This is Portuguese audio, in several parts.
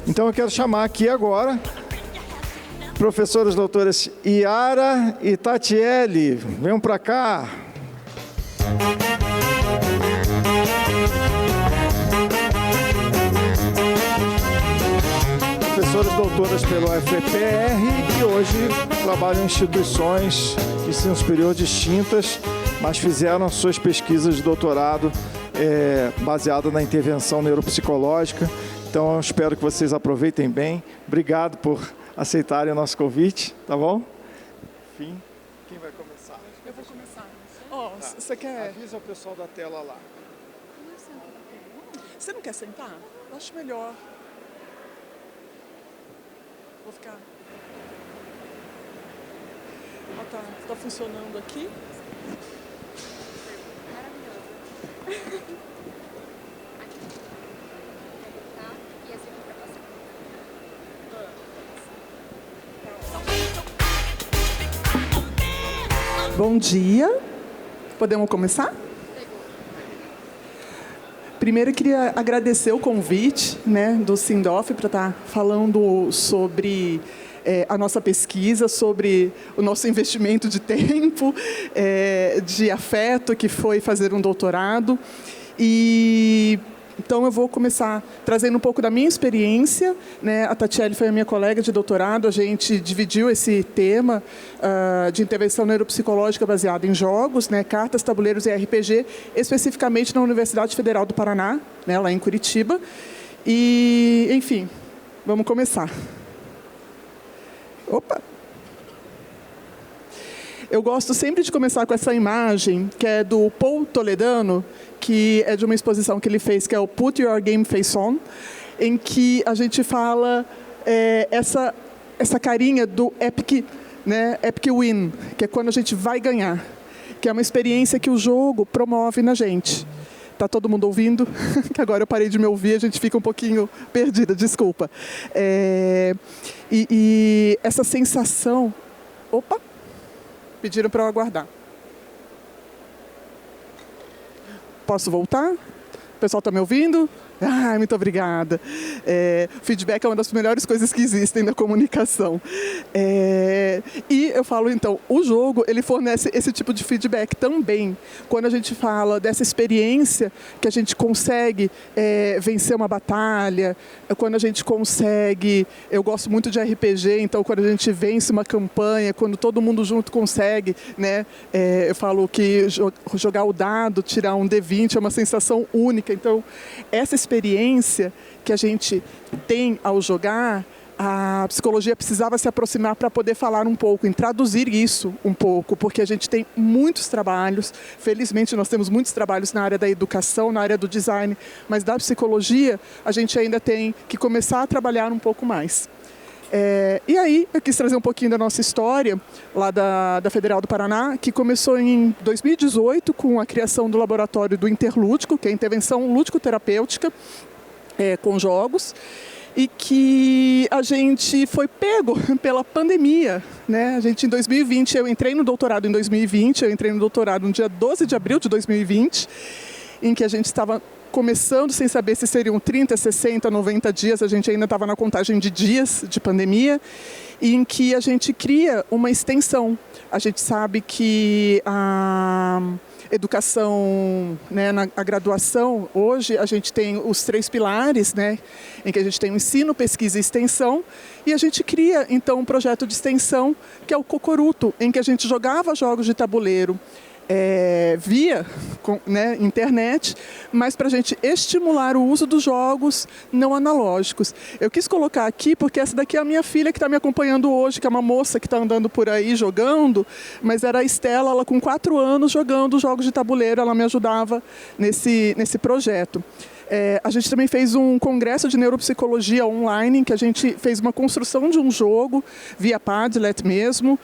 Então eu quero chamar aqui agora professoras doutoras Yara e Tatiele. Venham para cá. Professoras doutoras pelo UFPR que hoje trabalham em instituições de ensino superior distintas, mas fizeram suas pesquisas de doutorado baseadas na intervenção neuropsicológica. Então, eu espero que vocês aproveitem bem. Obrigado por aceitarem o nosso convite, tá bom? Enfim, quem vai começar? Eu vou começar. Você quer... Avisa o pessoal da tela lá. Você não quer sentar? Eu acho melhor. Vou ficar... Tá funcionando aqui? Maravilhoso. Bom dia. Podemos começar? Primeiro, eu queria agradecer o convite, do Sindoff para estar falando sobre a nossa pesquisa, sobre o nosso investimento de tempo, de afeto, que foi fazer um doutorado. Então, eu vou começar trazendo um pouco da minha experiência. A Tatiele foi a minha colega de doutorado. A gente dividiu esse tema de intervenção neuropsicológica baseada em jogos, cartas, tabuleiros e RPG, especificamente na Universidade Federal do Paraná, lá em Curitiba. E, enfim, vamos começar. Opa! Eu gosto sempre de começar com essa imagem, que é do Paul Toledano, que é de uma exposição que ele fez, que é o Put Your Game Face On, em que a gente fala essa carinha do Epic Win, que é quando a gente vai ganhar, que é uma experiência que o jogo promove na gente. Está todo mundo ouvindo? Que agora eu parei de me ouvir, a gente fica um pouquinho perdida, desculpa. E essa sensação... Opa! Pediram para eu aguardar. Posso voltar? O pessoal está me ouvindo? Muito obrigada. Feedback é uma das melhores coisas que existem na comunicação. E eu falo, então, o jogo ele fornece esse tipo de feedback também. Quando a gente fala dessa experiência que a gente consegue vencer uma batalha, quando a gente consegue... Eu gosto muito de RPG, então quando a gente vence uma campanha, quando todo mundo junto consegue, eu falo que jogar o dado, tirar um D20 é uma sensação única. Então, essa experiência que a gente tem ao jogar, a psicologia precisava se aproximar para poder falar um pouco, em traduzir isso um pouco, porque a gente tem muitos trabalhos, felizmente nós temos muitos trabalhos na área da educação, na área do design, mas da psicologia a gente ainda tem que começar a trabalhar um pouco mais. E aí eu quis trazer um pouquinho da nossa história lá da Federal do Paraná, que começou em 2018 com a criação do laboratório do Interlúdico, que é a intervenção lúdico-terapêutica com jogos, e que a gente foi pego pela pandemia. A gente, em 2020, eu entrei no doutorado no dia 12 de abril de 2020, em que a gente estava começando sem saber se seriam 30, 60, 90 dias, a gente ainda estava na contagem de dias de pandemia, em que a gente cria uma extensão. A gente sabe que a educação, a graduação, hoje a gente tem os 3 pilares, em que a gente tem o ensino, pesquisa e extensão, e a gente cria, então, um projeto de extensão, que é o Cocoruto, em que a gente jogava jogos de tabuleiro, via internet, mas para a gente estimular o uso dos jogos não analógicos. Eu quis colocar aqui porque essa daqui é a minha filha que está me acompanhando hoje, que é uma moça que está andando por aí jogando, mas era a Estela, ela com 4 anos jogando jogos de tabuleiro, ela me ajudava nesse projeto. A gente também fez um congresso de neuropsicologia online, em que a gente fez uma construção de um jogo, via Padlet mesmo,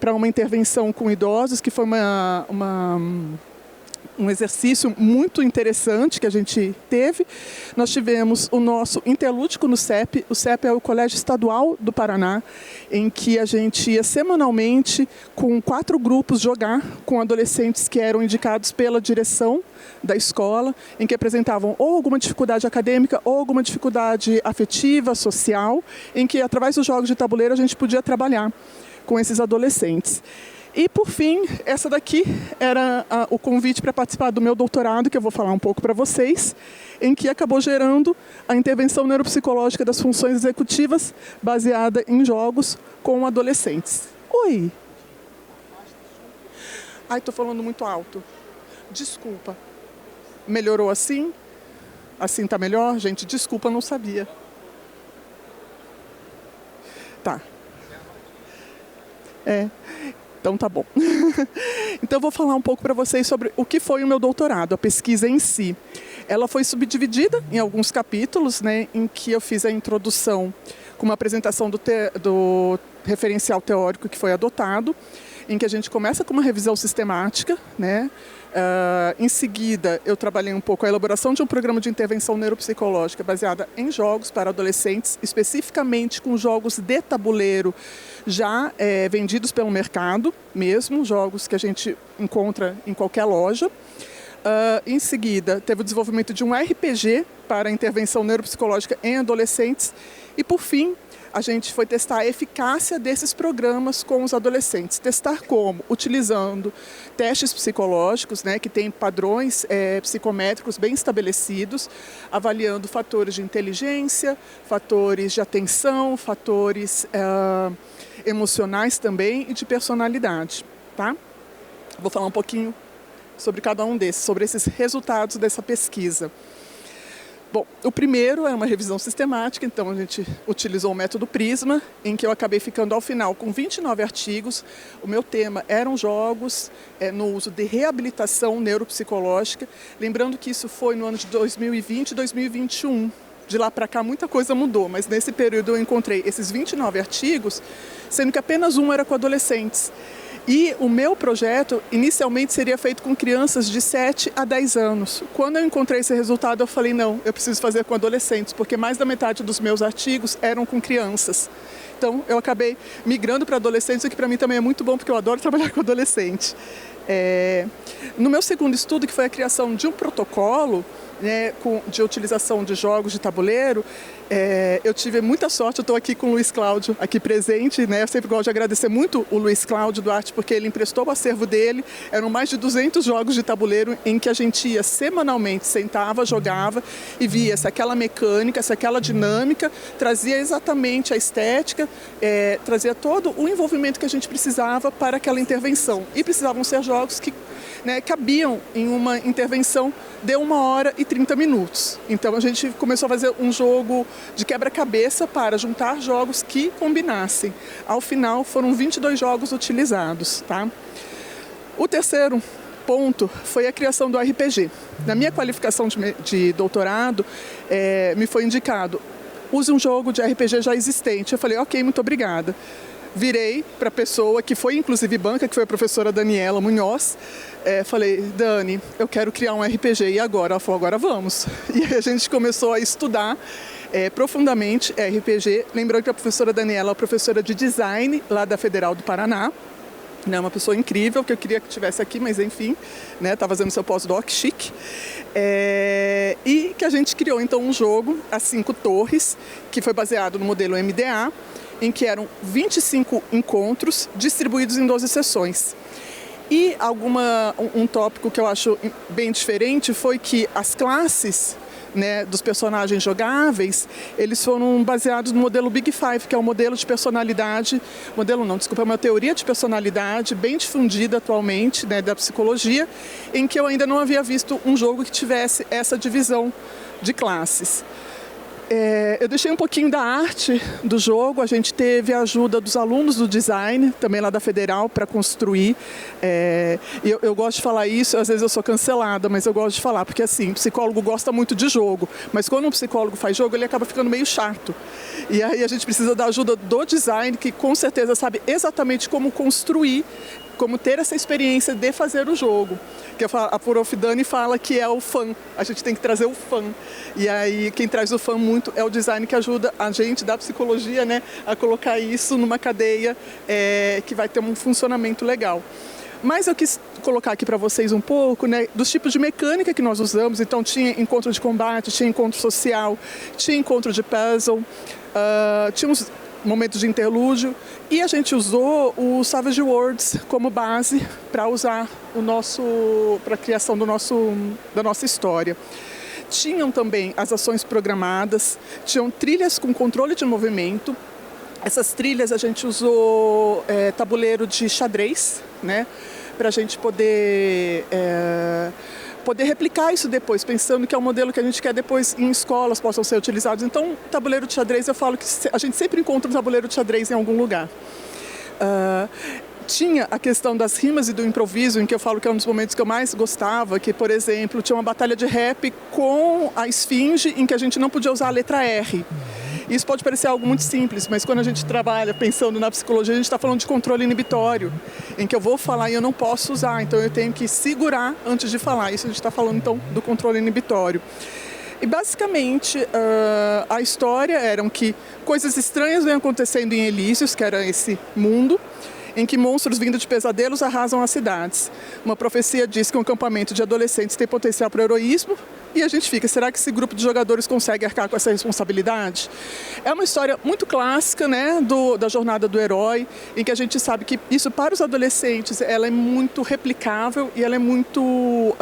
para uma intervenção com idosos, que foi um exercício muito interessante que a gente teve. Nós tivemos o nosso interlúdico no CEP. O CEP é o Colégio Estadual do Paraná, em que a gente ia semanalmente com 4 grupos jogar com adolescentes que eram indicados pela direção da escola, em que apresentavam ou alguma dificuldade acadêmica ou alguma dificuldade afetiva, social, em que através dos jogos de tabuleiro a gente podia trabalhar com esses adolescentes. E, por fim, essa daqui era o convite para participar do meu doutorado, que eu vou falar um pouco para vocês, em que acabou gerando a intervenção neuropsicológica das funções executivas baseada em jogos com adolescentes. Oi! Ai, estou falando muito alto. Desculpa. Melhorou assim? Assim está melhor? Gente, desculpa, não sabia. Tá. Então tá bom. Então eu vou falar um pouco para vocês sobre o que foi o meu doutorado, a pesquisa em si. Ela foi subdividida em alguns capítulos, né, em que eu fiz a introdução com uma apresentação do referencial teórico que foi adotado, em que a gente começa com uma revisão sistemática, né? Em seguida, eu trabalhei um pouco a elaboração de um programa de intervenção neuropsicológica baseada em jogos para adolescentes, especificamente com jogos de tabuleiro já vendidos pelo mercado mesmo, jogos que a gente encontra em qualquer loja. Em seguida, teve o desenvolvimento de um RPG para intervenção neuropsicológica em adolescentes. E, por fim, a gente foi testar a eficácia desses programas com os adolescentes. Testar como? Utilizando testes psicológicos, né, que têm padrões psicométricos bem estabelecidos, avaliando fatores de inteligência, fatores de atenção, fatores emocionais também e de personalidade. Tá? Vou falar um pouquinho sobre cada um desses, sobre esses resultados dessa pesquisa. Bom, o primeiro é uma revisão sistemática, então a gente utilizou o método Prisma, em que eu acabei ficando ao final com 29 artigos. O meu tema eram jogos no uso de reabilitação neuropsicológica, lembrando que isso foi no ano de 2020 e 2021. De lá para cá muita coisa mudou, mas nesse período eu encontrei esses 29 artigos, sendo que apenas um era com adolescentes. E o meu projeto inicialmente seria feito com crianças de 7 a 10 anos. Quando eu encontrei esse resultado, eu falei, não, eu preciso fazer com adolescentes, porque mais da metade dos meus artigos eram com crianças. Então, eu acabei migrando para adolescentes, o que para mim também é muito bom, porque eu adoro trabalhar com adolescente. No meu segundo estudo, que foi a criação de um protocolo, né, de utilização de jogos de tabuleiro, eu tive muita sorte, eu estou aqui com o Luiz Cláudio aqui presente, né, eu sempre gosto de agradecer muito o Luiz Cláudio Duarte, porque ele emprestou o acervo dele, eram mais de 200 jogos de tabuleiro em que a gente ia semanalmente, sentava, jogava e via se aquela mecânica, se aquela dinâmica trazia exatamente a estética, trazia todo o envolvimento que a gente precisava para aquela intervenção. E precisavam ser jogos que, né, cabiam em uma intervenção de 1 hora e 30 minutos. Então a gente começou a fazer um jogo de quebra-cabeça para juntar jogos que combinassem. Ao final foram 22 jogos utilizados. Tá? O terceiro ponto foi a criação do RPG. Na minha qualificação de doutorado, me foi indicado, use um jogo de RPG já existente. Eu falei, ok, muito obrigada. Virei para a pessoa que foi inclusive banca, que foi a professora Daniela Munhoz, falei, Dani, eu quero criar um RPG, e agora? Ela falou, agora vamos. E aí a gente começou a estudar profundamente RPG, lembrando que a professora Daniela é professora de design lá da Federal do Paraná, né, uma pessoa incrível, que eu queria que estivesse aqui, mas enfim, né, tá fazendo seu pós-doc chique. E que a gente criou então um jogo, As 5 Torres, que foi baseado no modelo MDA, em que eram 25 encontros distribuídos em 12 sessões. E um tópico que eu acho bem diferente foi que as classes, né, dos personagens jogáveis, eles foram baseados no modelo Big Five, que é um modelo de personalidade, é uma teoria de personalidade bem difundida atualmente, né, da psicologia, em que eu ainda não havia visto um jogo que tivesse essa divisão de classes. Eu deixei um pouquinho da arte do jogo, a gente teve a ajuda dos alunos do design, também lá da Federal, para construir. Eu gosto de falar isso, às vezes eu sou cancelada, mas eu gosto de falar, porque assim, o psicólogo gosta muito de jogo, mas quando um psicólogo faz jogo, ele acaba ficando meio chato. E aí a gente precisa da ajuda do design, que com certeza sabe exatamente como construir como ter essa experiência de fazer o jogo. Que a Prof. Dani fala que é o fã, a gente tem que trazer o fã. E aí quem traz o fã muito é o design, que ajuda a gente da psicologia, né, a colocar isso numa cadeia que vai ter um funcionamento legal. Mas eu quis colocar aqui para vocês um pouco, né, dos tipos de mecânica que nós usamos. Então tinha encontro de combate, tinha encontro social, tinha encontro de puzzle, tinha uns momentos de interlúdio, e a gente usou o Savage Worlds como base para usar para a criação da nossa história. Tinham também as ações programadas, tinham trilhas com controle de movimento. Essas trilhas a gente usou tabuleiro de xadrez, né, para a gente poder replicar isso depois, pensando que é um modelo que a gente quer depois em escolas possam ser utilizados. Então, tabuleiro de xadrez, eu falo que a gente sempre encontra um tabuleiro de xadrez em algum lugar. Tinha a questão das rimas e do improviso, em que eu falo que é um dos momentos que eu mais gostava, que, por exemplo, tinha uma batalha de rap com a esfinge, em que a gente não podia usar a letra R. Isso pode parecer algo muito simples, mas quando a gente trabalha pensando na psicologia, a gente está falando de controle inibitório, em que eu vou falar e eu não posso usar, então eu tenho que segurar antes de falar. Isso a gente está falando, então, do controle inibitório. E, basicamente, a história era que coisas estranhas vêm acontecendo em Elísios, que era esse mundo, em que monstros vindos de pesadelos arrasam as cidades. Uma profecia diz que um acampamento de adolescentes tem potencial para o heroísmo, e a gente fica, será que esse grupo de jogadores consegue arcar com essa responsabilidade? É uma história muito clássica, né, da jornada do herói, em que a gente sabe que isso, para os adolescentes, ela é muito replicável e ela é muito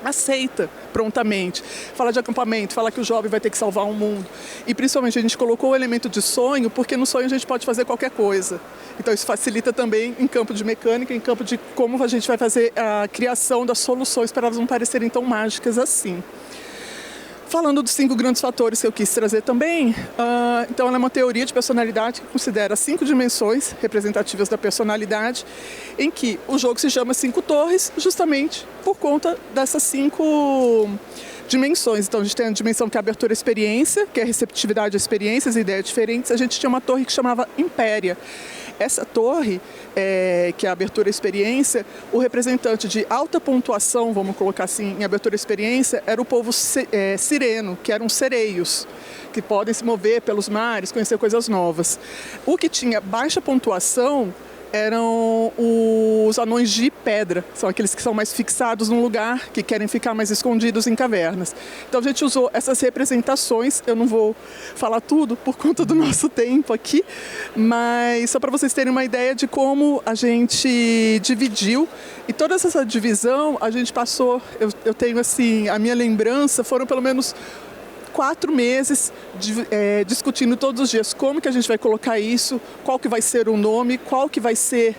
aceita prontamente. Fala de acampamento, fala que o jovem vai ter que salvar o mundo. E principalmente a gente colocou o elemento de sonho, porque no sonho a gente pode fazer qualquer coisa. Então isso facilita também em campo de mecânica, em campo de como a gente vai fazer a criação das soluções para elas não parecerem tão mágicas assim. Falando dos 5 grandes fatores que eu quis trazer também, então ela é uma teoria de personalidade que considera 5 dimensões representativas da personalidade, em que o jogo se chama 5 torres, justamente por conta dessas 5 dimensões. Então a gente tem a dimensão que é a abertura à experiência, que é a receptividade a experiências e ideias diferentes. A gente tinha uma torre que chamava Impéria. Essa torre, que é a abertura à experiência, o representante de alta pontuação, vamos colocar assim, em abertura à experiência, era o povo sireno, que eram sereios, que podem se mover pelos mares, conhecer coisas novas. O que tinha baixa pontuação eram os anões de pedra, são aqueles que são mais fixados num lugar, que querem ficar mais escondidos em cavernas. Então a gente usou essas representações, eu não vou falar tudo por conta do nosso tempo aqui, mas só para vocês terem uma ideia de como a gente dividiu, e toda essa divisão a gente passou, eu tenho assim, a minha lembrança, foram pelo menos 4 meses discutindo todos os dias como que a gente vai colocar isso, qual que vai ser o nome, qual que vai ser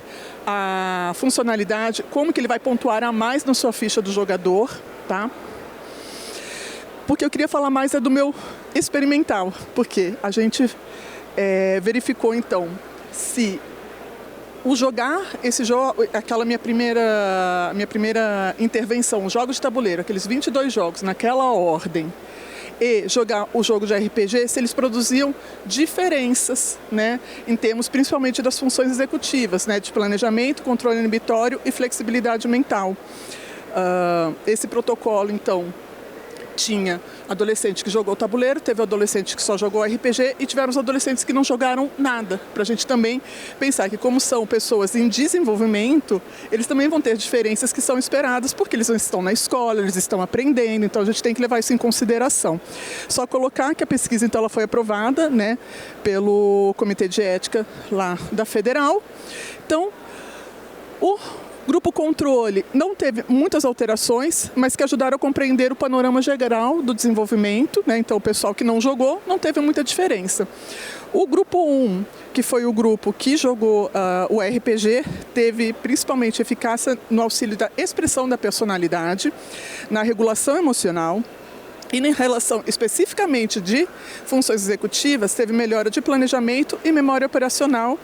a funcionalidade, como que ele vai pontuar a mais na sua ficha do jogador, tá? Porque eu queria falar mais do meu experimental, porque a gente verificou então se o jogar esse jogo, aquela minha primeira intervenção, jogos de tabuleiro, aqueles 22 jogos naquela ordem, e jogar o jogo de RPG, se eles produziam diferenças, né, em termos principalmente das funções executivas, né, de planejamento, controle inibitório e flexibilidade mental. Esse protocolo, então, tinha adolescente que jogou tabuleiro, teve adolescente que só jogou RPG e tiveram os adolescentes que não jogaram nada. Para a gente também pensar que, como são pessoas em desenvolvimento, eles também vão ter diferenças que são esperadas, porque eles não estão na escola, eles estão aprendendo, então a gente tem que levar isso em consideração. Só colocar que a pesquisa, então, ela foi aprovada, né, pelo Comitê de Ética lá da Federal. Então, o Grupo Controle não teve muitas alterações, mas que ajudaram a compreender o panorama geral do desenvolvimento, né? Então o pessoal que não jogou não teve muita diferença. O Grupo 1, que foi o grupo que jogou o RPG, teve principalmente eficácia no auxílio da expressão da personalidade, na regulação emocional, e em relação especificamente de funções executivas, teve melhora de planejamento e memória operacional,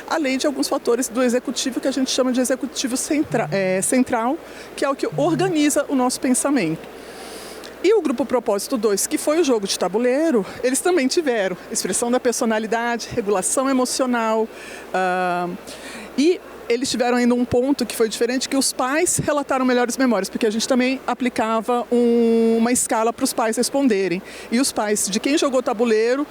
além de alguns fatores do executivo que a gente chama de executivo central, que é o que organiza o nosso pensamento. E o grupo Propósito 2, que foi o jogo de tabuleiro, eles também tiveram expressão da personalidade, regulação emocional, e eles tiveram ainda um ponto que foi diferente, que os pais relataram melhores memórias, porque a gente também aplicava uma escala para os pais responderem. E os pais de quem jogou tabuleiro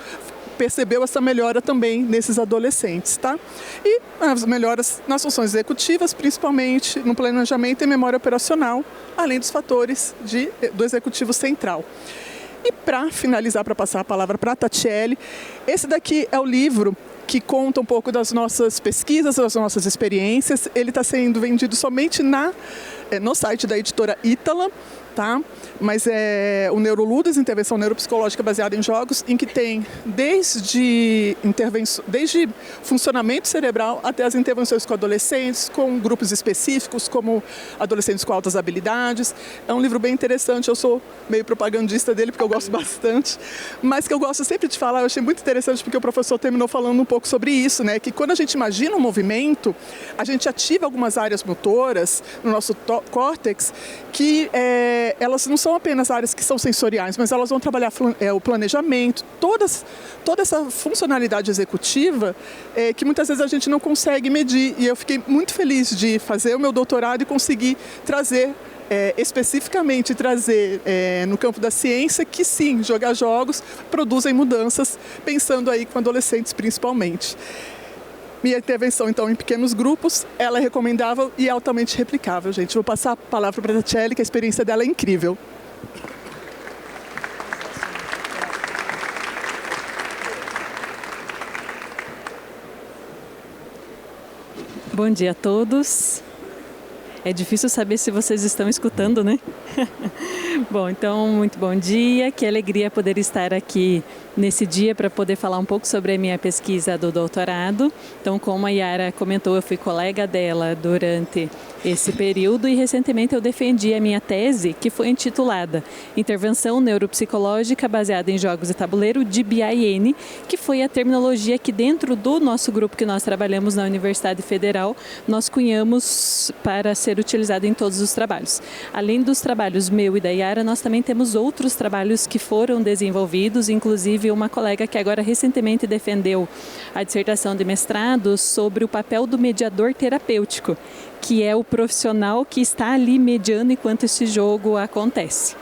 percebeu essa melhora também nesses adolescentes, tá? E as melhoras nas funções executivas, principalmente no planejamento e memória operacional, além dos fatores do executivo central. E para finalizar, para passar a palavra para a Tatiele, esse daqui é o livro que conta um pouco das nossas pesquisas, das nossas experiências. Ele está sendo vendido somente no site da editora Ítala, tá? Mas é o Neuroludas, intervenção neuropsicológica baseada em jogos, em que tem desde funcionamento cerebral até as intervenções com adolescentes, com grupos específicos, como adolescentes com altas habilidades. É um livro bem interessante, eu sou meio propagandista dele, porque eu gosto bastante, mas que eu gosto sempre de falar, eu achei muito interessante, porque o professor terminou falando um pouco sobre isso, né? Que quando a gente imagina um movimento, a gente ativa algumas áreas motoras no nosso córtex, que elas não são apenas áreas que são sensoriais, mas elas vão trabalhar o planejamento, toda essa funcionalidade executiva que muitas vezes a gente não consegue medir. E eu fiquei muito feliz de fazer o meu doutorado e conseguir trazer, especificamente trazer no campo da ciência, que sim, jogar jogos produzem mudanças, pensando aí com adolescentes principalmente. Minha intervenção, então, em pequenos grupos, ela é recomendável e altamente replicável, gente. Vou passar a palavra para a Tatiele, que a experiência dela é incrível. Bom dia a todos. É difícil saber se vocês estão escutando, né? Bom, então, muito bom dia. Que alegria poder estar aqui nesse dia para poder falar um pouco sobre a minha pesquisa do doutorado. Então, como a Yara comentou, eu fui colega dela durante esse período e recentemente eu defendi a minha tese, que foi intitulada Intervenção Neuropsicológica Baseada em Jogos de Tabuleiro, DBIN, que foi a terminologia que dentro do nosso grupo que nós trabalhamos na Universidade Federal, nós cunhamos para ser utilizado em todos os trabalhos. Além dos trabalhos meu e da Yara, nós também temos outros trabalhos que foram desenvolvidos, inclusive uma colega que agora recentemente defendeu a dissertação de mestrado sobre o papel do mediador terapêutico, que é o profissional que está ali mediando enquanto esse jogo acontece.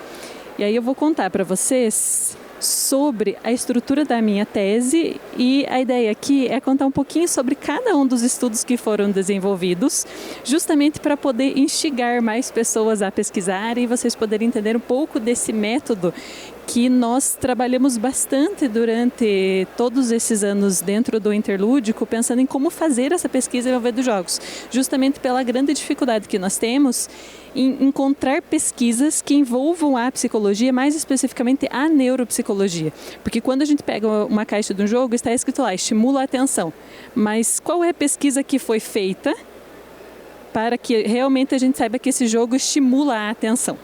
E aí eu vou contar para vocês sobre a estrutura da minha tese e a ideia aqui é contar um pouquinho sobre cada um dos estudos que foram desenvolvidos, justamente para poder instigar mais pessoas a pesquisar e vocês poderem entender um pouco desse método que nós trabalhamos bastante durante todos esses anos dentro do Interlúdico, pensando em como fazer essa pesquisa envolvendo jogos, justamente pela grande dificuldade que nós temos em encontrar pesquisas que envolvam a psicologia, mais especificamente a neuropsicologia. Porque quando a gente pega uma caixa de um jogo, está escrito lá, estimula a atenção. Mas qual é a pesquisa que foi feita para que realmente a gente saiba que esse jogo estimula a atenção?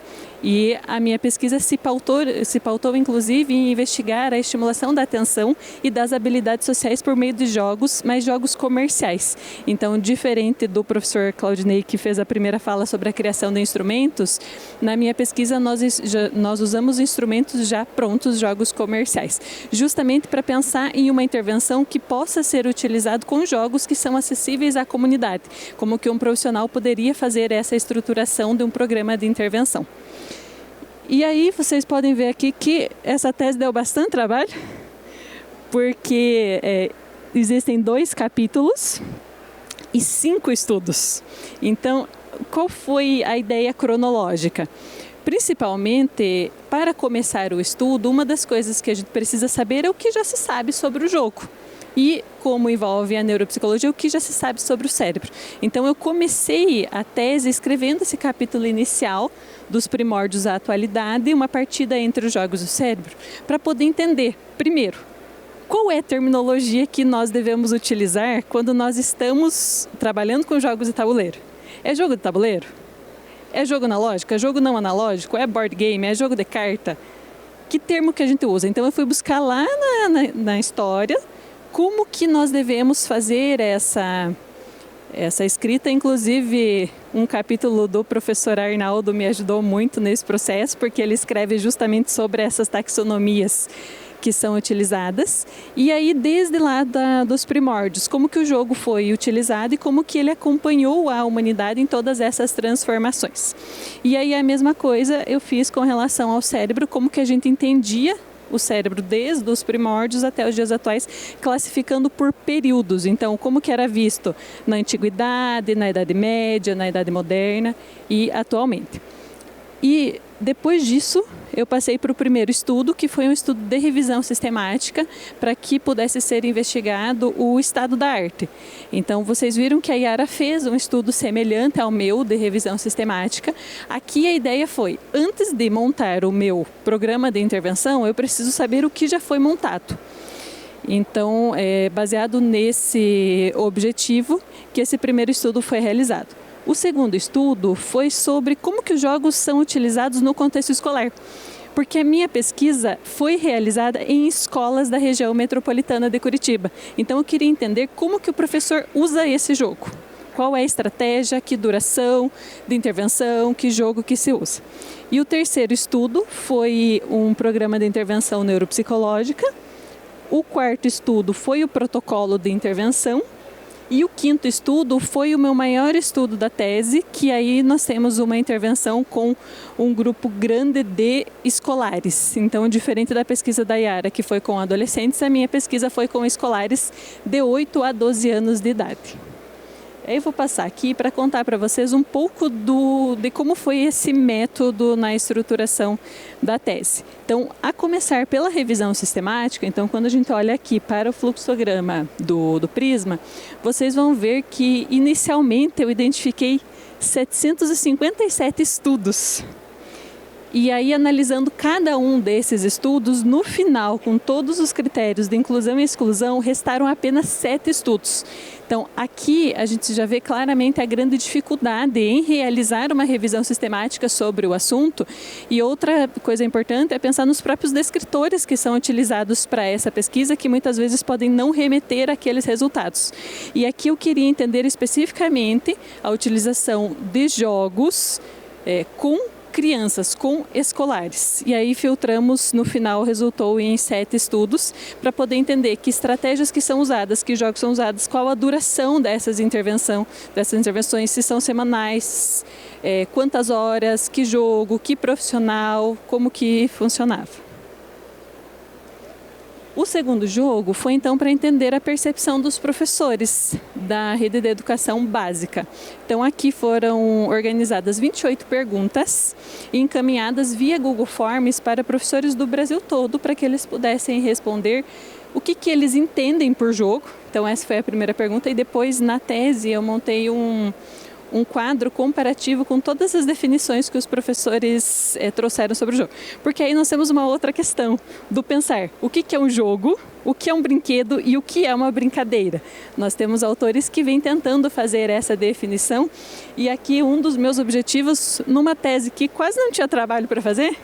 E a minha pesquisa se pautou inclusive em investigar a estimulação da atenção e das habilidades sociais por meio de jogos, mas jogos comerciais. Então, diferente do professor Claudinei, que fez a primeira fala sobre a criação de instrumentos, na minha pesquisa nós usamos instrumentos já prontos, jogos comerciais, justamente para pensar em uma intervenção que possa ser utilizado com jogos que são acessíveis à comunidade, como que um profissional poderia fazer essa estruturação de um programa de intervenção. E aí vocês podem ver aqui que essa tese deu bastante trabalho, porque existem 2 capítulos e 5 estudos. Então, qual foi a ideia cronológica? Principalmente, para começar o estudo, uma das coisas que a gente precisa saber é o que já se sabe sobre o jogo. E como envolve a neuropsicologia, o que já se sabe sobre o cérebro. Então eu comecei a tese escrevendo esse capítulo inicial dos primórdios à atualidade, uma partida entre os jogos e o cérebro, para poder entender, primeiro, qual é a terminologia que nós devemos utilizar quando nós estamos trabalhando com jogos de tabuleiro. É jogo de tabuleiro? É jogo analógico? É jogo não analógico? É board game? É jogo de carta? Que termo que a gente usa? Então eu fui buscar lá na história como que nós devemos fazer essa escrita. Inclusive, um capítulo do professor Arnaldo me ajudou muito nesse processo, porque ele escreve justamente sobre essas taxonomias que são utilizadas, e aí desde lá dos primórdios, como que o jogo foi utilizado e como que ele acompanhou a humanidade em todas essas transformações. E aí a mesma coisa eu fiz com relação ao cérebro, como que a gente entendia o cérebro desde os primórdios até os dias atuais, classificando por períodos. Então, como que era visto na Antiguidade, na Idade Média, na Idade Moderna e atualmente. E depois disso, eu passei para o primeiro estudo, que foi um estudo de revisão sistemática, para que pudesse ser investigado o estado da arte. Então, vocês viram que a Yara fez um estudo semelhante ao meu, de revisão sistemática. Aqui a ideia foi, antes de montar o meu programa de intervenção, eu preciso saber o que já foi montado. Então, baseado nesse objetivo, que esse primeiro estudo foi realizado. O segundo estudo foi sobre como que os jogos são utilizados no contexto escolar, porque a minha pesquisa foi realizada em escolas da região metropolitana de Curitiba. Então eu queria entender como que o professor usa esse jogo. Qual é a estratégia, que duração de intervenção, que jogo que se usa. E o terceiro estudo foi um programa de intervenção neuropsicológica. O quarto estudo foi o protocolo de intervenção. E o quinto estudo foi o meu maior estudo da tese, que aí nós temos uma intervenção com um grupo grande de escolares. Então, diferente da pesquisa da Yara, que foi com adolescentes, a minha pesquisa foi com escolares de 8 a 12 anos de idade. Aí eu vou passar aqui para contar para vocês um pouco de como foi esse método na estruturação da tese. Então, a começar pela revisão sistemática, então quando a gente olha aqui para o fluxograma do Prisma, vocês vão ver que inicialmente eu identifiquei 757 estudos. E aí, analisando cada um desses estudos, no final, com todos os critérios de inclusão e exclusão, restaram apenas 7 estudos. Então, aqui a gente já vê claramente a grande dificuldade em realizar uma revisão sistemática sobre o assunto. E outra coisa importante é pensar nos próprios descritores que são utilizados para essa pesquisa, que muitas vezes podem não remeter àqueles resultados. E aqui eu queria entender especificamente a utilização de jogos com crianças, com escolares. E aí filtramos, no final resultou em 7 estudos, para poder entender que estratégias que são usadas, que jogos são usados, qual a duração dessas intervenções, se são semanais, quantas horas, que jogo, que profissional, como que funcionava. O segundo jogo foi então para entender a percepção dos professores da rede de educação básica. Então aqui foram organizadas 28 perguntas e encaminhadas via Google Forms para professores do Brasil todo, para que eles pudessem responder o que eles entendem por jogo. Então essa foi a primeira pergunta, e depois na tese eu montei um quadro comparativo com todas as definições que os professores trouxeram sobre o jogo. Porque aí nós temos uma outra questão do pensar o que é um jogo, o que é um brinquedo e o que é uma brincadeira. Nós temos autores que vêm tentando fazer essa definição, e aqui um dos meus objetivos, numa tese que quase não tinha trabalho para fazer,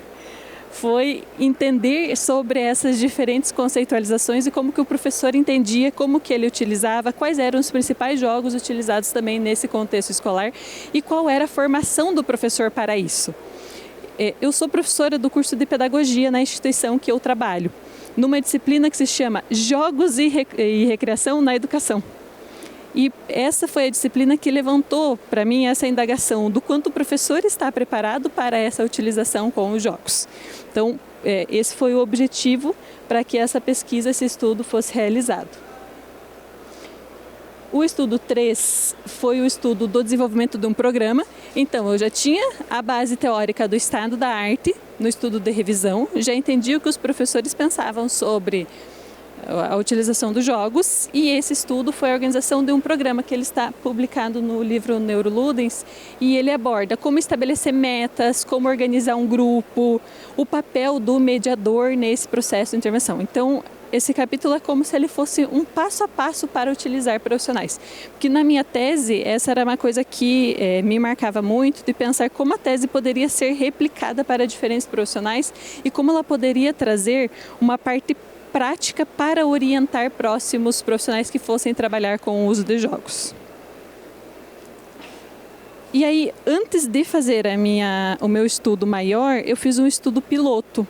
foi entender sobre essas diferentes conceitualizações e como que o professor entendia, como que ele utilizava, quais eram os principais jogos utilizados também nesse contexto escolar e qual era a formação do professor para isso. Eu sou professora do curso de pedagogia na instituição que eu trabalho, numa disciplina que se chama Jogos e Recreação na Educação. E essa foi a disciplina que levantou para mim essa indagação do quanto o professor está preparado para essa utilização com os jogos. Então, esse foi o objetivo para que essa pesquisa, esse estudo fosse realizado. O estudo 3 foi o estudo do desenvolvimento de um programa. Então, eu já tinha a base teórica do estado da arte no estudo de revisão, já entendi o que os professores pensavam sobre a utilização dos jogos, e esse estudo foi a organização de um programa que ele está publicado no livro Neuroludens, e ele aborda como estabelecer metas, como organizar um grupo, o papel do mediador nesse processo de intervenção. Então, esse capítulo é como se ele fosse um passo a passo para utilizar profissionais. Porque na minha tese, essa era uma coisa que me marcava muito, de pensar como a tese poderia ser replicada para diferentes profissionais e como ela poderia trazer uma parte prática para orientar próximos profissionais que fossem trabalhar com o uso de jogos. E aí, antes de fazer o meu estudo maior, eu fiz um estudo piloto,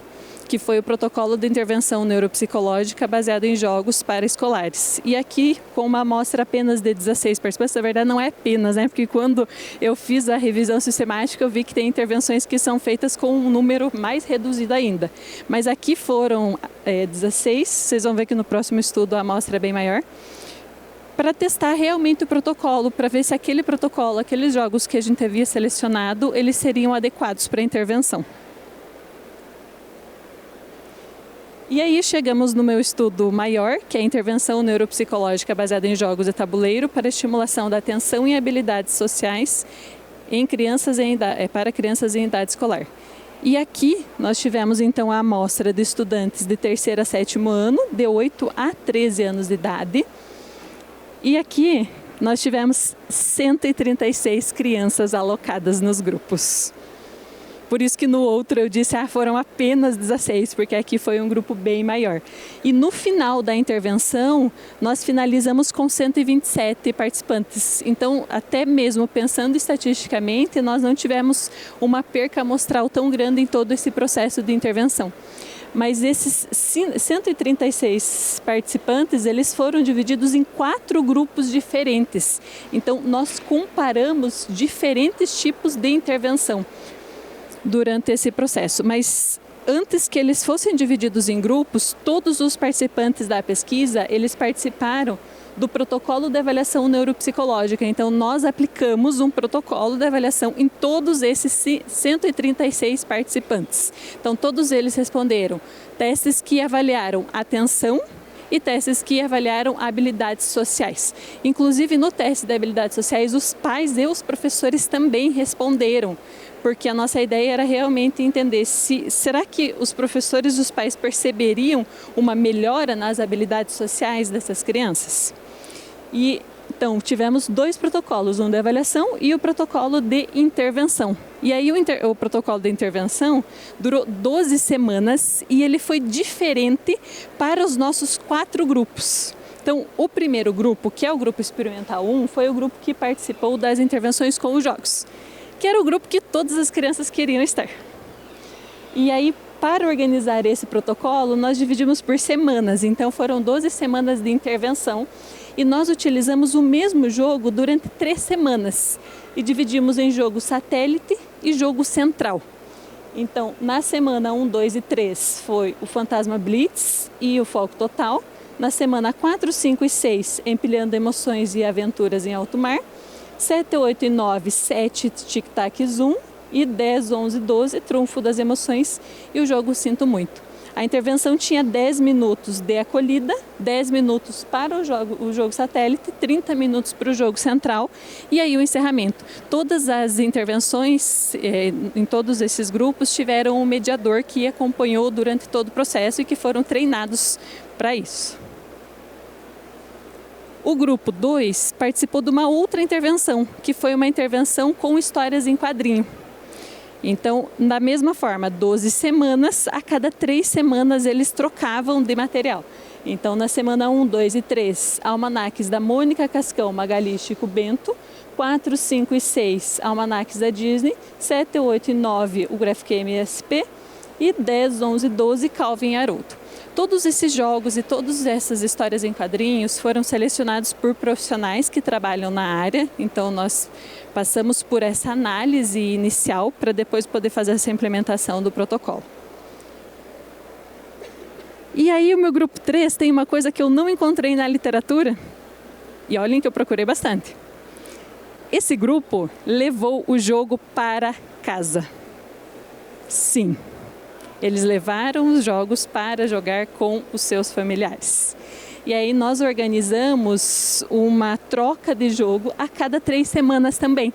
que foi o protocolo de intervenção neuropsicológica baseado em jogos paraescolares. E aqui, com uma amostra apenas de 16 participantes, na verdade não é apenas, né? Porque quando eu fiz a revisão sistemática, eu vi que tem intervenções que são feitas com um número mais reduzido ainda. Mas aqui foram 16, vocês vão ver que no próximo estudo a amostra é bem maior, para testar realmente o protocolo, para ver se aquele protocolo, aqueles jogos que a gente havia selecionado, eles seriam adequados para a intervenção. E aí chegamos no meu estudo maior, que é a intervenção neuropsicológica baseada em jogos de tabuleiro para estimulação da atenção e habilidades sociais em para crianças em idade escolar. E aqui nós tivemos então a amostra de estudantes de 3º a 7º ano, de 8 a 13 anos de idade. E aqui nós tivemos 136 crianças alocadas nos grupos. Por isso que no outro eu disse, foram apenas 16, porque aqui foi um grupo bem maior. E no final da intervenção, nós finalizamos com 127 participantes. Então, até mesmo pensando estatisticamente, nós não tivemos uma perca amostral tão grande em todo esse processo de intervenção. Mas esses 136 participantes, eles foram divididos em 4 grupos diferentes. Então, nós comparamos diferentes tipos de intervenção durante esse processo, mas antes que eles fossem divididos em grupos, todos os participantes da pesquisa, eles participaram do protocolo de avaliação neuropsicológica. Então, nós aplicamos um protocolo de avaliação em todos esses 136 participantes. Então, todos eles responderam testes que avaliaram atenção e testes que avaliaram habilidades sociais. Inclusive, no teste de habilidades sociais, os pais e os professores também responderam, porque a nossa ideia era realmente entender será que os professores e os pais perceberiam uma melhora nas habilidades sociais dessas crianças? E então tivemos 2 protocolos, um de avaliação e o protocolo de intervenção. E aí o protocolo de intervenção durou 12 semanas e ele foi diferente para os nossos 4 grupos. Então, o primeiro grupo, que é o grupo experimental 1, foi o grupo que participou das intervenções com os jogos, que era o grupo que todas as crianças queriam estar. E aí, para organizar esse protocolo, nós dividimos por semanas. Então, foram 12 semanas de intervenção e nós utilizamos o mesmo jogo durante 3 semanas. E dividimos em jogo satélite e jogo central. Então, na semana 1, 2 e 3 foi o Fantasma Blitz e o Foco Total. Na semana 4, 5 e 6, Empilhando Emoções e Aventuras em Alto Mar. 7, 8 e 9, 7, Tic-Tac Zoom. E 10, 11 e 12, Trunfo das Emoções e o jogo Sinto Muito. A intervenção tinha 10 minutos de acolhida, 10 minutos para o jogo satélite, 30 minutos para o jogo central e aí o encerramento. Todas as intervenções em todos esses grupos tiveram um mediador que acompanhou durante todo o processo e que foram treinados para isso. O grupo 2 participou de uma outra intervenção, que foi uma intervenção com histórias em quadrinho. Então, da mesma forma, 12 semanas, a cada 3 semanas eles trocavam de material. Então, na semana 1, 2 e 3, almanaques da Mônica Cascão, Magali e Chico Bento. 4, 5 e 6, almanaques da Disney. 7, 8 e 9, o Graphicam SP. E 10, 11 e 12, Calvin e Haroldo. Todos esses jogos e todas essas histórias em quadrinhos foram selecionados por profissionais que trabalham na área. Então, nós passamos por essa análise inicial para depois poder fazer essa implementação do protocolo. E aí, o meu grupo 3 tem uma coisa que eu não encontrei na literatura. E olhem que eu procurei bastante. Esse grupo levou o jogo para casa. Sim. Eles levaram os jogos para jogar com os seus familiares. E aí nós organizamos uma troca de jogo a cada 3 semanas também.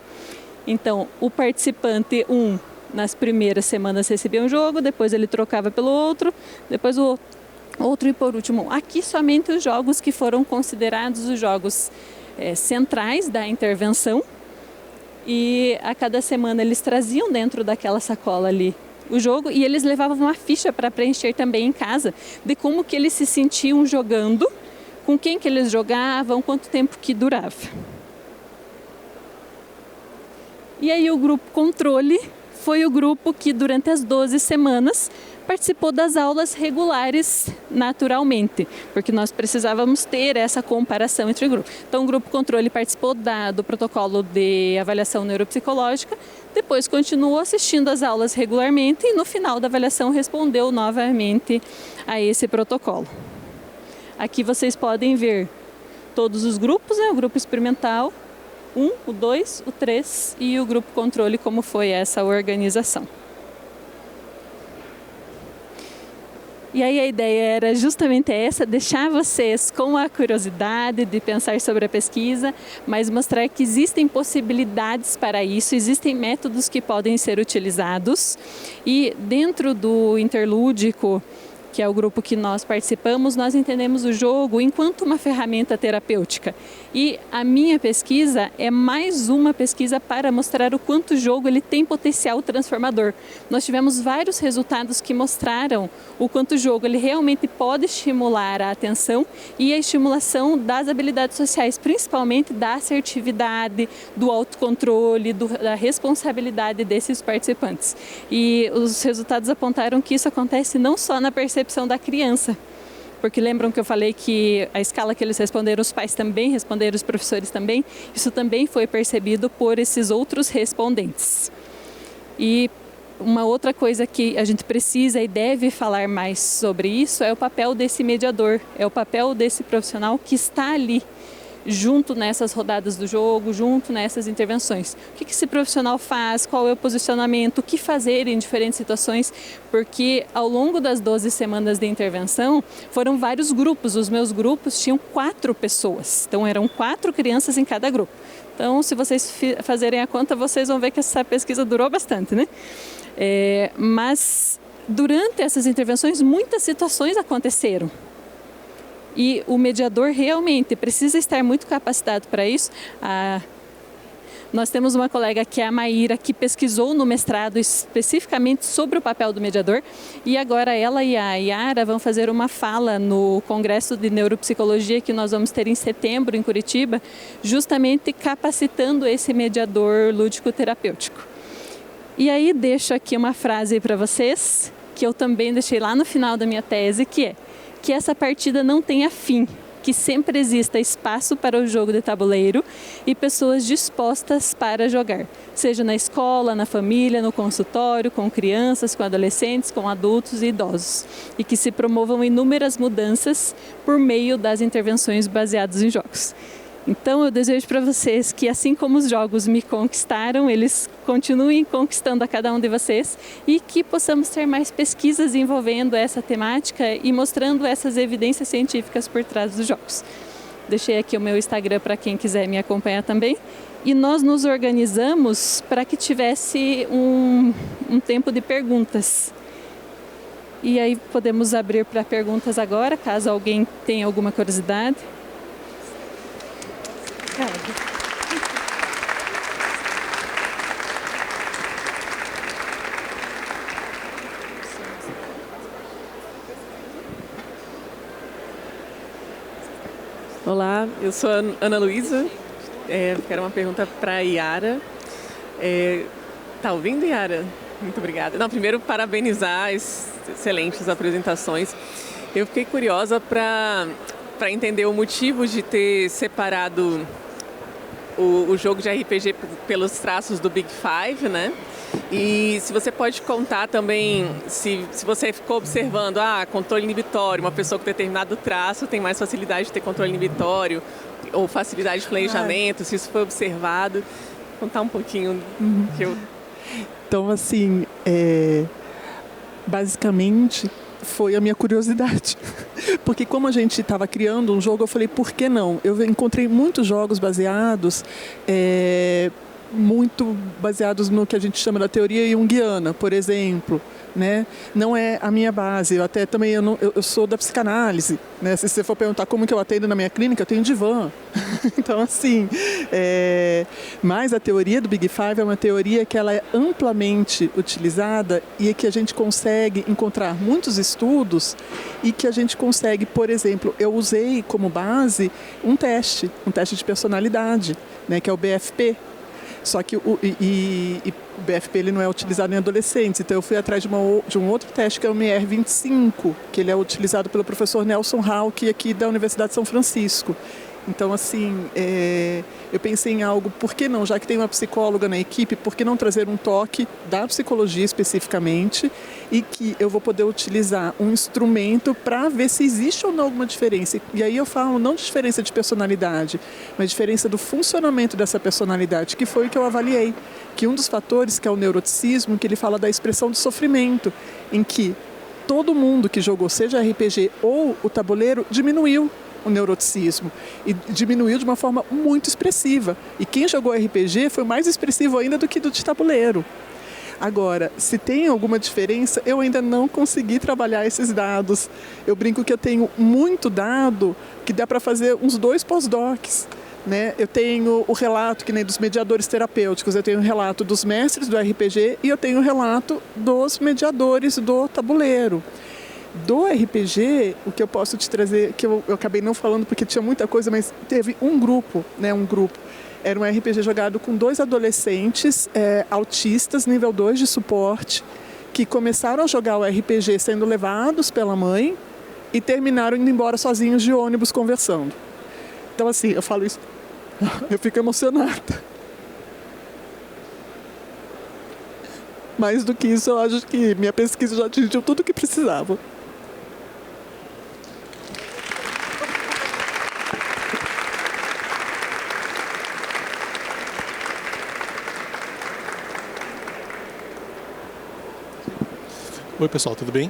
Então, o participante 1, nas primeiras semanas recebia um jogo, depois ele trocava pelo outro, depois o outro e por último. Aqui somente os jogos que foram considerados os jogos centrais da intervenção. E a cada semana eles traziam dentro daquela sacola ali o jogo e eles levavam uma ficha para preencher também em casa de como que eles se sentiam jogando, com quem que eles jogavam, quanto tempo que durava. E aí o grupo controle foi o grupo que durante as 12 semanas participou das aulas regulares naturalmente, porque nós precisávamos ter essa comparação entre grupos. Então, o grupo controle participou do protocolo de avaliação neuropsicológica, depois continuou assistindo às aulas regularmente e no final da avaliação respondeu novamente a esse protocolo. Aqui vocês podem ver todos os grupos, né? O grupo experimental, 1, o 2, o 3 e o grupo controle, como foi essa organização. E aí a ideia era justamente essa, deixar vocês com a curiosidade de pensar sobre a pesquisa, mas mostrar que existem possibilidades para isso, existem métodos que podem ser utilizados. E dentro do interlúdico, que é o grupo que nós participamos, nós entendemos o jogo enquanto uma ferramenta terapêutica. E a minha pesquisa é mais uma pesquisa para mostrar o quanto o jogo ele tem potencial transformador. Nós tivemos vários resultados que mostraram o quanto o jogo ele realmente pode estimular a atenção e a estimulação das habilidades sociais, principalmente da assertividade, do autocontrole, da responsabilidade desses participantes. E os resultados apontaram que isso acontece não só na percepção da criança, porque lembram que eu falei que a escala que eles responderam, os pais também responderam, os professores também, isso também foi percebido por esses outros respondentes. E uma outra coisa que a gente precisa e deve falar mais sobre isso é o papel desse mediador, é o papel desse profissional que está ali, junto nessas rodadas do jogo, junto nessas intervenções. O que esse profissional faz, qual é o posicionamento, o que fazer em diferentes situações, porque ao longo das 12 semanas de intervenção, foram vários grupos, os meus grupos tinham 4 pessoas, então eram 4 crianças em cada grupo. Então, se vocês fazerem a conta, vocês vão ver que essa pesquisa durou bastante, né? Mas, durante essas intervenções, muitas situações aconteceram. E o mediador realmente precisa estar muito capacitado para isso. Nós temos uma colega que é a Maíra, que pesquisou no mestrado especificamente sobre o papel do mediador. E agora ela e a Yara vão fazer uma fala no Congresso de Neuropsicologia que nós vamos ter em setembro em Curitiba, justamente capacitando esse mediador lúdico-terapêutico. E aí deixo aqui uma frase para vocês, que eu também deixei lá no final da minha tese, que é: que essa partida não tenha fim, que sempre exista espaço para o jogo de tabuleiro e pessoas dispostas para jogar, seja na escola, na família, no consultório, com crianças, com adolescentes, com adultos e idosos, e que se promovam inúmeras mudanças por meio das intervenções baseadas em jogos. Então eu desejo para vocês que, assim como os jogos me conquistaram, eles continuem conquistando a cada um de vocês e que possamos ter mais pesquisas envolvendo essa temática e mostrando essas evidências científicas por trás dos jogos. Deixei aqui o meu Instagram para quem quiser me acompanhar também. E nós nos organizamos para que tivesse um tempo de perguntas. E aí podemos abrir para perguntas agora, caso alguém tenha alguma curiosidade. Olá, eu sou a Ana Luísa. Quero uma pergunta para a Yara. Tá ouvindo, Yara? Muito obrigada. Não, primeiro, parabenizar as excelentes apresentações. Eu fiquei curiosa para entender o motivo de ter separado o jogo de RPG pelos traços do Big Five, né? E se você pode contar também, se você ficou observando, controle inibitório, uma pessoa com determinado traço tem mais facilidade de ter controle inibitório, ou facilidade de planejamento, se isso foi observado. Contar um pouquinho. Então, assim, basicamente foi a minha curiosidade. Porque como a gente estava criando um jogo, eu falei, por que não? Eu encontrei muitos jogos baseados, muito baseados no que a gente chama da teoria junguiana, por exemplo. Né? Não é a minha base, eu até também eu sou da psicanálise, né? Se você for perguntar como que eu atendo na minha clínica, eu tenho divã. Então, assim, mas a teoria do Big Five é uma teoria que ela é amplamente utilizada e que a gente consegue encontrar muitos estudos e que a gente consegue, por exemplo, eu usei como base um teste de personalidade, né? Que é o BFP. Só que o BFP ele não é utilizado em adolescentes, então eu fui atrás de um outro teste que é o MR25, que ele é utilizado pelo professor Nelson Hauck aqui da Universidade de São Francisco. Então, assim, eu pensei em algo, por que não, já que tem uma psicóloga na equipe, por que não trazer um toque da psicologia especificamente e que eu vou poder utilizar um instrumento para ver se existe ou não alguma diferença. E aí eu falo não de diferença de personalidade, mas diferença do funcionamento dessa personalidade, que foi o que eu avaliei. Que um dos fatores, que é o neuroticismo, que ele fala da expressão do sofrimento, em que todo mundo que jogou, seja RPG ou o tabuleiro, diminuiu o neuroticismo e diminuiu de uma forma muito expressiva. E quem jogou RPG foi mais expressivo ainda do que do de tabuleiro. Agora, se tem alguma diferença, eu ainda não consegui trabalhar esses dados. Eu brinco que eu tenho muito dado que dá para fazer uns 2 pós-docs. Né? Eu tenho o relato, que nem dos mediadores terapêuticos, eu tenho o relato dos mestres do RPG e eu tenho o relato dos mediadores do tabuleiro. Do RPG, o que eu posso te trazer, que eu acabei não falando porque tinha muita coisa, mas teve um grupo, né, era um RPG jogado com 2 adolescentes autistas, nível 2 de suporte, que começaram a jogar o RPG sendo levados pela mãe e terminaram indo embora sozinhos de ônibus conversando. Então, assim, eu falo isso, eu fico emocionada. Mais do que isso, eu acho que minha pesquisa já atingiu tudo o que precisava. Oi pessoal, tudo bem?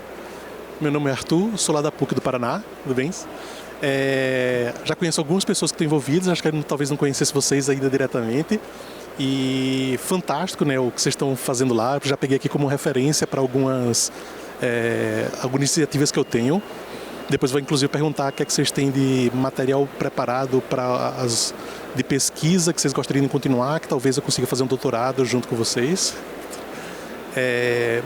Meu nome é Arthur, sou lá da PUC do Paraná, tudo bem? Já conheço algumas pessoas que estão envolvidas, acho que eu talvez não conhecesse vocês ainda diretamente. E fantástico, né, o que vocês estão fazendo lá. Eu já peguei aqui como referência para algumas iniciativas que eu tenho. Depois vou inclusive perguntar o que é que vocês têm de material preparado para de pesquisa que vocês gostariam de continuar, que talvez eu consiga fazer um doutorado junto com vocês.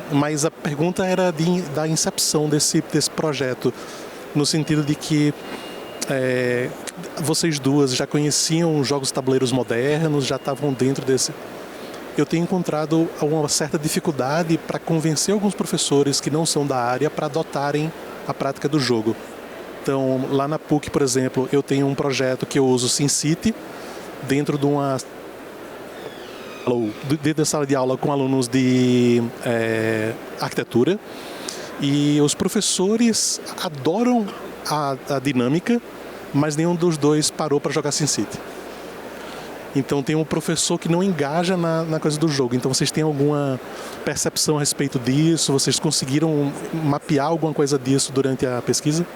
Mas a pergunta era da incepção desse projeto, no sentido de que vocês duas já conheciam jogos tabuleiros modernos, já estavam dentro desse. Eu tenho encontrado uma certa dificuldade para convencer alguns professores que não são da área para adotarem a prática do jogo. Então, lá na PUC, por exemplo, eu tenho um projeto que eu uso SimCity dentro de dentro da sala de aula com alunos de arquitetura, e os professores adoram a dinâmica, mas nenhum dos dois parou para jogar SimCity. Então tem um professor que não engaja na coisa do jogo. Então vocês têm alguma percepção a respeito disso? Vocês conseguiram mapear alguma coisa disso durante a pesquisa?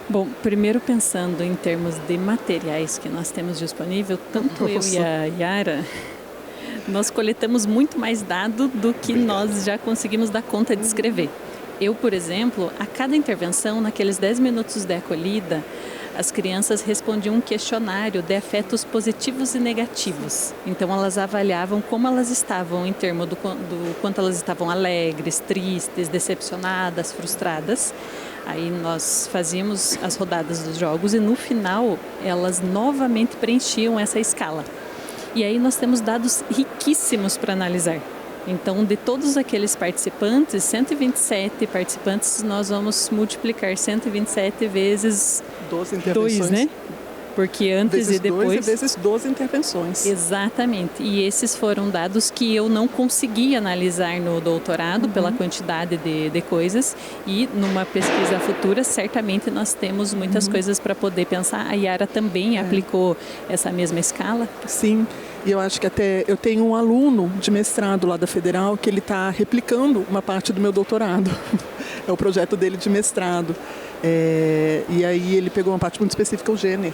Bom, primeiro pensando em termos de materiais que nós temos disponível, tanto eu e a Yara, nós coletamos muito mais dado do que nós já conseguimos dar conta de escrever. Eu, por exemplo, a cada intervenção, naqueles 10 minutos de acolhida, as crianças respondiam um questionário de afetos positivos e negativos. Então, elas avaliavam como elas estavam em termos do quanto elas estavam alegres, tristes, decepcionadas, frustradas. Aí nós fazíamos as rodadas dos jogos e no final elas novamente preenchiam essa escala. E aí nós temos dados riquíssimos para analisar. Então, de todos aqueles participantes, 127 participantes, nós vamos multiplicar 127 vezes 12 intervenções. 2, né? Porque antes vezes e depois... 2 vezes 12 intervenções. Exatamente. E esses foram dados que eu não consegui analisar no doutorado pela quantidade de coisas. E numa pesquisa futura, certamente nós temos muitas coisas para poder pensar. A Yara também aplicou essa mesma escala? Sim. E eu acho que até eu tenho um aluno de mestrado lá da Federal que ele está replicando uma parte do meu doutorado. É o projeto dele de mestrado. E aí ele pegou uma parte muito específica, o Gêner.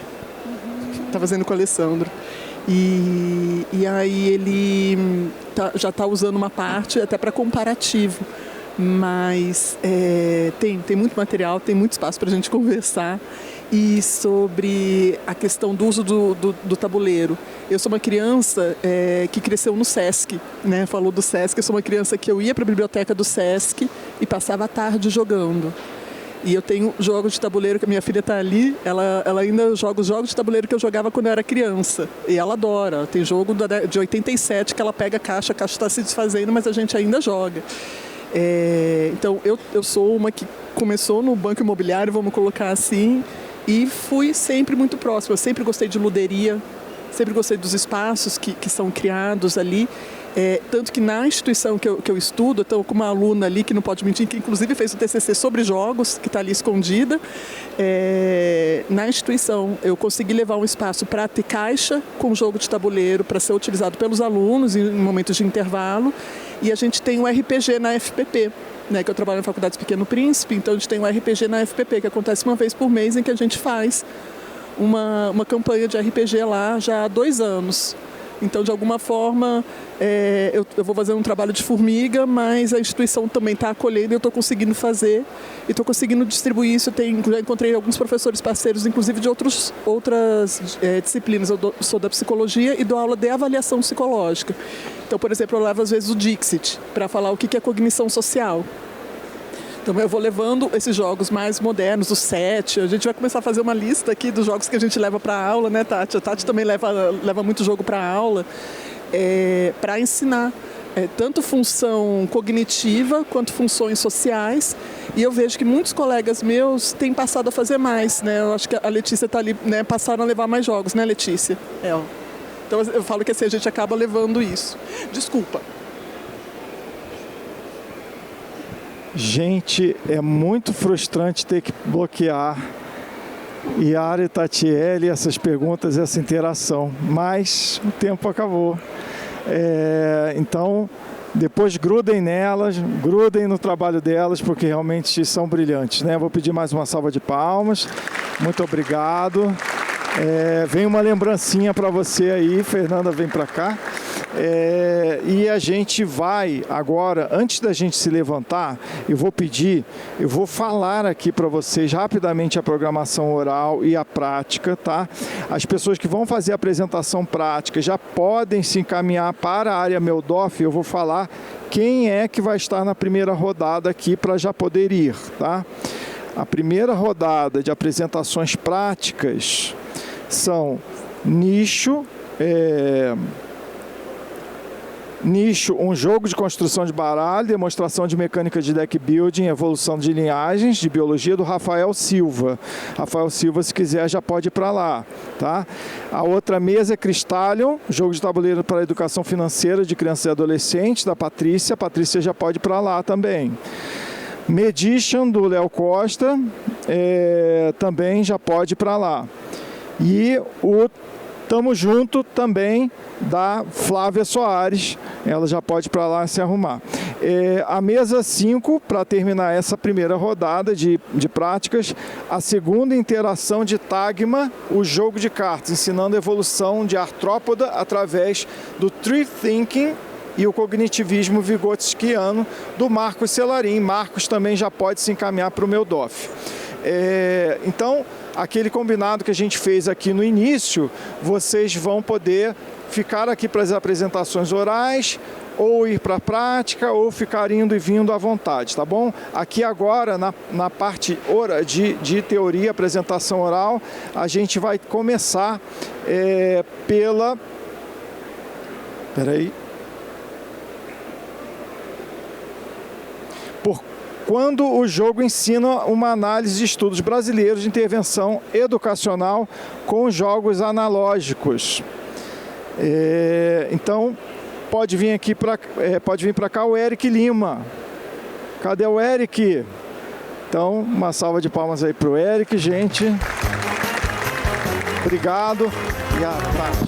Está fazendo com o Alessandro. E aí ele já está usando uma parte até para comparativo. Mas tem muito material, tem muito espaço para a gente conversar. E sobre a questão do uso do tabuleiro. Eu sou uma criança que cresceu no Sesc, né? Falou do Sesc, eu sou uma criança que eu ia para a biblioteca do Sesc e passava a tarde jogando. E eu tenho jogos de tabuleiro, que a minha filha está ali, ela ainda joga os jogos de tabuleiro que eu jogava quando eu era criança. E ela adora. Tem jogo de 87 que ela pega a caixa está se desfazendo, mas a gente ainda joga. Então, eu sou uma que começou no banco imobiliário, vamos colocar assim, e fui sempre muito próxima. Eu sempre gostei de luderia, sempre gostei dos espaços que são criados ali. Tanto que na instituição que eu estudo, estou com uma aluna ali que não pode mentir, que inclusive fez o TCC sobre jogos, que está ali escondida. Na instituição eu consegui levar um espaço para ter caixa com jogo de tabuleiro para ser utilizado pelos alunos em momentos de intervalo. E a gente tem um RPG na FPP, né, que eu trabalho na Faculdade Pequeno Príncipe, então a gente tem um RPG na FPP, que acontece uma vez por mês, em que a gente faz uma campanha de RPG lá já há 2 anos. Então, de alguma forma, eu vou fazer um trabalho de formiga, mas a instituição também está acolhendo e eu estou conseguindo fazer e estou conseguindo distribuir isso. Já encontrei alguns professores parceiros, inclusive de outras disciplinas. Eu sou da psicologia e dou aula de avaliação psicológica. Então, por exemplo, eu levo às vezes o Dixit para falar o que é cognição social. Então eu vou levando esses jogos mais modernos, o 7. A gente vai começar a fazer uma lista aqui dos jogos que a gente leva para a aula, né, Tati? A Tati também leva muito jogo para a aula, para ensinar. Tanto função cognitiva quanto funções sociais. E eu vejo que muitos colegas meus têm passado a fazer mais, né? Eu acho que a Letícia está ali, né? Passaram a levar mais jogos, né, Letícia? Então eu falo que assim, a gente acaba levando isso. Desculpa. Gente, é muito frustrante ter que bloquear Yara e Tatiele, essas perguntas, essa interação, mas o tempo acabou. Então, depois grudem nelas, grudem no trabalho delas, porque realmente são brilhantes, né? Vou pedir mais uma salva de palmas. Muito obrigado. Vem uma lembrancinha para você aí, Fernanda, vem para cá. E a gente vai agora, antes da gente se levantar, eu vou falar aqui para vocês rapidamente a programação oral e a prática, tá? As pessoas que vão fazer a apresentação prática já podem se encaminhar para a área Meldorf. Eu vou falar quem é que vai estar na primeira rodada aqui para já poder ir, tá? A primeira rodada de apresentações práticas são Nicho, um jogo de construção de baralho, demonstração de mecânica de deck building, evolução de linhagens, de biologia, do Rafael Silva. Rafael Silva, se quiser, já pode ir para lá, tá? A outra mesa é Crystallion, jogo de tabuleiro para educação financeira de crianças e adolescentes, da Patrícia. A Patrícia já pode ir para lá também. Medition, do Léo Costa, também já pode ir para lá. E o Tamo Junto também, da Flávia Soares, ela já pode ir para lá se arrumar. A mesa 5, para terminar essa primeira rodada de práticas, a segunda interação de Tagma, o jogo de cartas, ensinando a evolução de artrópoda através do Tree Thinking e o cognitivismo vigotskiano, do Marcos Celarim. Marcos também já pode se encaminhar para o Meldorf. Então, aquele combinado que a gente fez aqui no início, vocês vão poder ficar aqui para as apresentações orais, ou ir para a prática, ou ficar indo e vindo à vontade, tá bom? Aqui agora, na parte de teoria, apresentação oral, a gente vai começar pela... Peraí. Quando o jogo ensina uma análise de estudos brasileiros de intervenção educacional com jogos analógicos. Então, pode vir para cá o Eric Lima. Cadê o Eric? Então, uma salva de palmas aí para o Eric, gente. Obrigado. E a Tati.